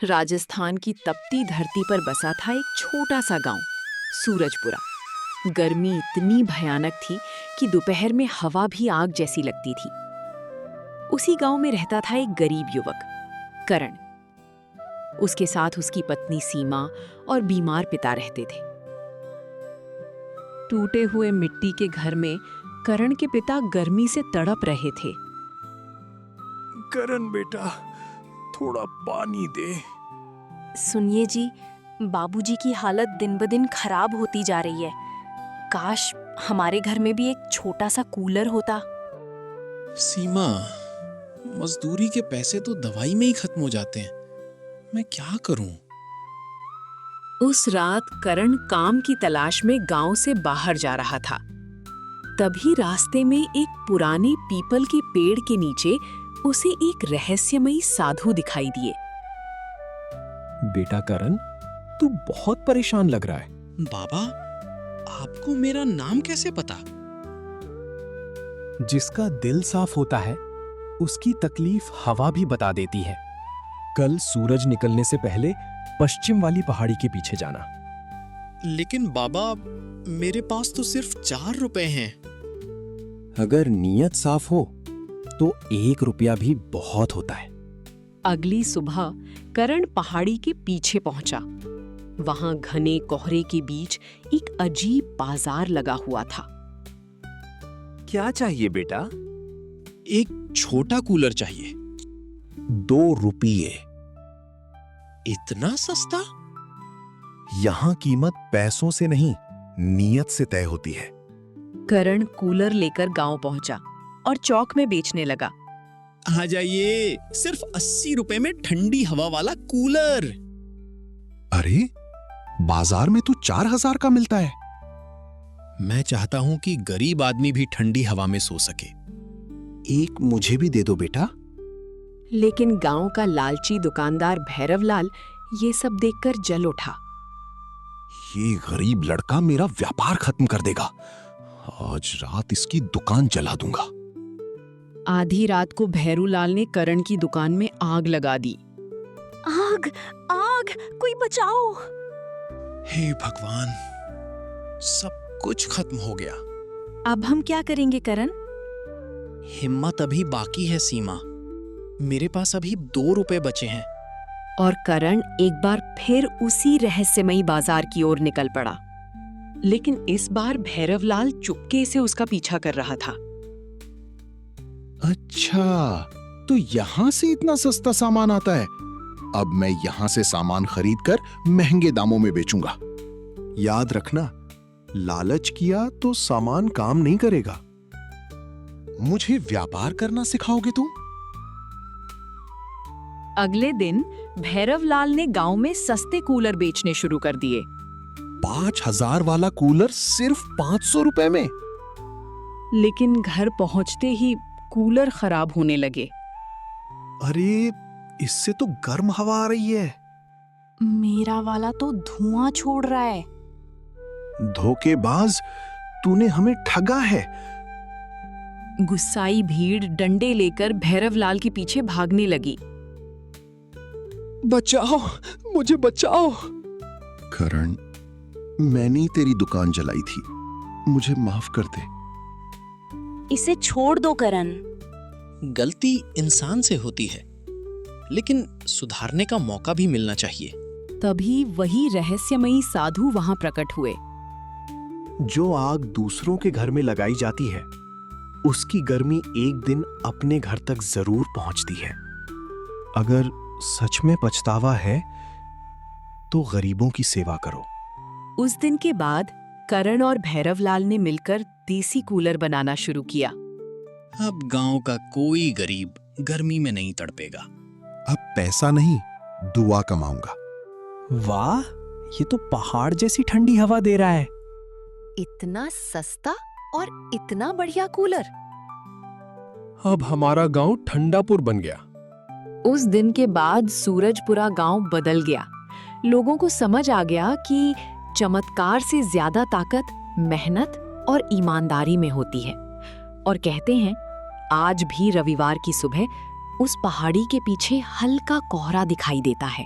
राजस्थान की तपती धरती पर बसा था एक छोटा सा गांव, सूरजपुरा। गर्मी इतनी भयानक थी कि दोपहर में हवा भी आग जैसी लगती थी। उसी गांव में रहता था एक गरीब युवक, करण। उसके साथ उसकी पत्नी सीमा और बीमार पिता रहते थे। टूटे हुए मिट्टी के घर में करण के पिता गर्मी से तड़प रहे थे। करण बेटा, थोड़ा पानी दे। सुनिए जी, बाबूजी की हालत दिन ब दिन खराब होती जा रही है। काश हमारे घर में भी एक छोटा सा कूलर होता। सीमा, मजदूरी के पैसे तो दवाई में ही खत्म हो जाते हैं। मैं क्या करूं? उस रात करण काम की तलाश में गांव से बाहर जा रहा था। तभी रास्ते में एक पुराने पीपल के पेड़ के नीचे उसे एक रहस्यमयी साधु दिखाई दिए। बेटा करण, तू बहुत परेशान लग रहा है। बाबा, आपको मेरा नाम कैसे पता? जिसका दिल साफ होता है उसकी तकलीफ हवा भी बता देती है। कल सूरज निकलने से पहले पश्चिम वाली पहाड़ी के पीछे जाना। लेकिन बाबा, मेरे पास तो सिर्फ 4 रुपए हैं। अगर नीयत साफ हो तो 1 रुपया भी बहुत होता है। अगली सुबह करण पहाड़ी के पीछे पहुंचा। वहां घने कोहरे के बीच एक अजीब बाजार लगा हुआ था। क्या चाहिए बेटा? एक छोटा कूलर चाहिए। 2 रुपये। इतना सस्ता? यहाँ कीमत पैसों से नहीं, नीयत से तय होती है। करण कूलर लेकर गांव पहुंचा और चौक में बेचने लगा। आ जाइए, सिर्फ 80 रुपए में ठंडी हवा वाला कूलर। अरे, बाजार में तो 4000 का मिलता है। मैं चाहता हूं कि गरीब आदमी भी ठंडी हवा में सो सके। एक मुझे भी दे दो बेटा। लेकिन गांव का लालची दुकानदार भैरवलाल ये सब देखकर जल उठा। ये गरीब लड़का मेरा व्यापार खत्म कर देगा। आज रात इसकी दुकान जला दूंगा। आधी रात को भैरूलाल ने करण की दुकान में आग लगा दी। आग, आग, कोई बचाओ। हे भगवान, सब कुछ खत्म हो गया। अब हम क्या करेंगे करण? हिम्मत अभी बाकी है सीमा। मेरे पास अभी 2 रुपए बचे हैं। और करण एक बार फिर उसी रहस्यमयी बाजार की ओर निकल पड़ा। लेकिन इस बार भैरवलाल चुपके से उसका पीछा कर रहा था। अच्छा, तो यहाँ से इतना सस्ता सामान आता है। अब मैं यहाँ से सामान खरीदकर महंगे दामों में बेचूंगा। याद रखना, लालच किया तो सामान काम नहीं करेगा। मुझे व्यापार करना सिखाओगे तुम? अगले दिन भैरवलाल ने गांव में सस्ते कूलर बेचने शुरू कर दिए। 5000 वाला कूलर सिर्फ 500 रुपए में। लेकिन घर पहुंचते ही कूलर खराब होने लगे। अरे, इससे तो गर्म हवा आ रही है। मेरा वाला तो धुआं छोड़ रहा है। धोखेबाज, तूने हमें ठगा है। गुस्साई भीड़ डंडे लेकर भैरवलाल के पीछे भागने लगी। बचाओ, मुझे बचाओ। करण, मैंने ही तेरी दुकान जलाई थी। मुझे माफ कर दे। इसे छोड़ दो करण। गलती इंसान से होती है, लेकिन सुधारने का मौका भी मिलना चाहिए। तभी वही रहस्यमयी साधु वहां प्रकट हुए। जो आग दूसरों के घर में लगाई जाती है, उसकी गर्मी एक दिन अपने घर तक जरूर पहुंचती है। अगर सच में पछतावा है तो गरीबों की सेवा करो। उस दिन के बाद करण और भैरवलाल ने मिलकर देसी कूलर बनाना शुरू किया। अब गांव का कोई गरीब गर्मी में नहीं तड़पेगा। अब पैसा नहीं, दुआ कमाऊंगा। वाह, ये तो पहाड़ जैसी ठंडी हवा दे रहा है। इतना सस्ता और इतना बढ़िया कूलर। अब हमारा गांव ठंडापुर बन गया। उस दिन के बाद सूरजपुरा गांव बदल गया। लोगों को समझ आ गया कि चमत्कार से ज्यादा ताकत मेहनत और ईमानदारी में होती है। और कहते हैं, आज भी रविवार की सुबह उस पहाड़ी के पीछे हल्का कोहरा दिखाई देता है।